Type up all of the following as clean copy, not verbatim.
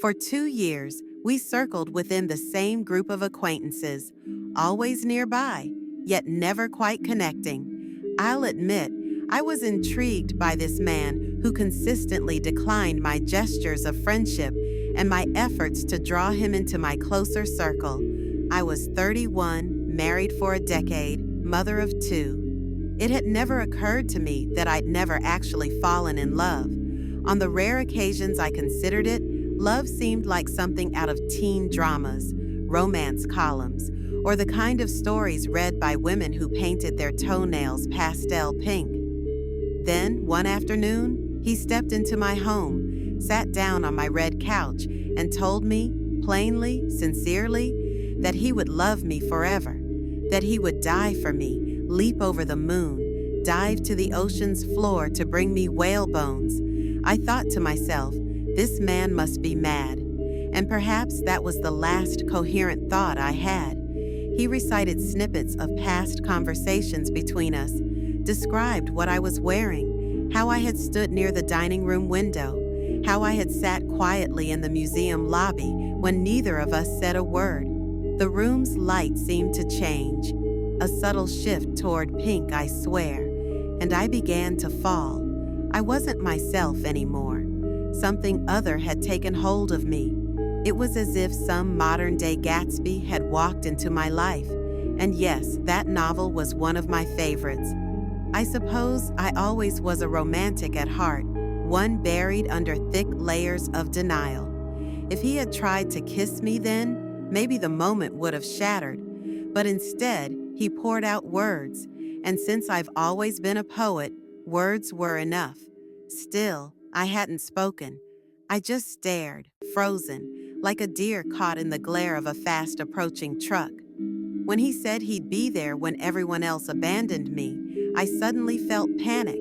For 2 years, we circled within the same group of acquaintances, always nearby, yet never quite connecting. I'll admit, I was intrigued by this man who consistently declined my gestures of friendship and my efforts to draw him into my closer circle. I was 31, married for a decade, mother of two. It had never occurred to me that I'd never actually fallen in love. On the rare occasions I considered it, love seemed like something out of teen dramas, romance columns, or the kind of stories read by women who painted their toenails pastel pink. Then, one afternoon, he stepped into my home, sat down on my red couch, and told me, plainly, sincerely, that he would love me forever, that he would die for me, leap over the moon, dive to the ocean's floor to bring me whale bones. I thought to myself, this man must be mad, and perhaps that was the last coherent thought I had. He recited snippets of past conversations between us, described what I was wearing, how I had stood near the dining room window, how I had sat quietly in the museum lobby when neither of us said a word. The room's light seemed to change, a subtle shift toward pink, I swear, and I began to fall. I wasn't myself anymore. Something other had taken hold of me. It was as if some modern-day Gatsby had walked into my life, and yes, that novel was one of my favorites. I suppose I always was a romantic at heart, one buried under thick layers of denial. If he had tried to kiss me then, maybe the moment would have shattered, but instead, he poured out words, and since I've always been a poet, words were enough. Still, I hadn't spoken. I just stared, frozen, like a deer caught in the glare of a fast-approaching truck. When he said he'd be there when everyone else abandoned me, I suddenly felt panic.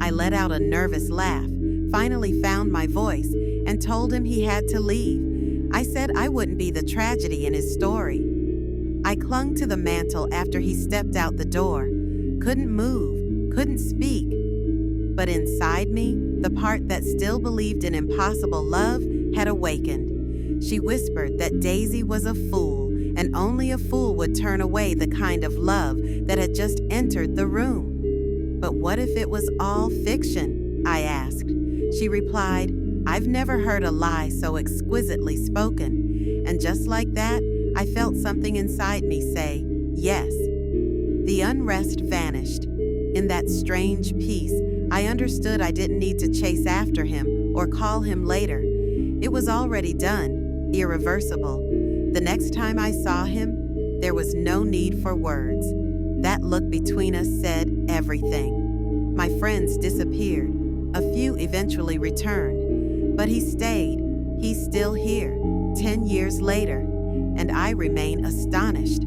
I let out a nervous laugh, finally found my voice, and told him he had to leave. I said I wouldn't be the tragedy in his story. I clung to the mantel after he stepped out the door. Couldn't move, couldn't speak. But inside me, the part that still believed in impossible love had awakened. She whispered that Daisy was a fool, and only a fool would turn away the kind of love that had just entered the room. But what if it was all fiction? I asked. She replied, I've never heard a lie so exquisitely spoken. And just like that, I felt something inside me say, yes. The unrest vanished. In that strange peace, I understood I didn't need to chase after him or call him later. It was already done, irreversible. The next time I saw him, there was no need for words. That look between us said everything. My friends disappeared. A few eventually returned. But he stayed. He's still here, 10 years later, and I remain astonished.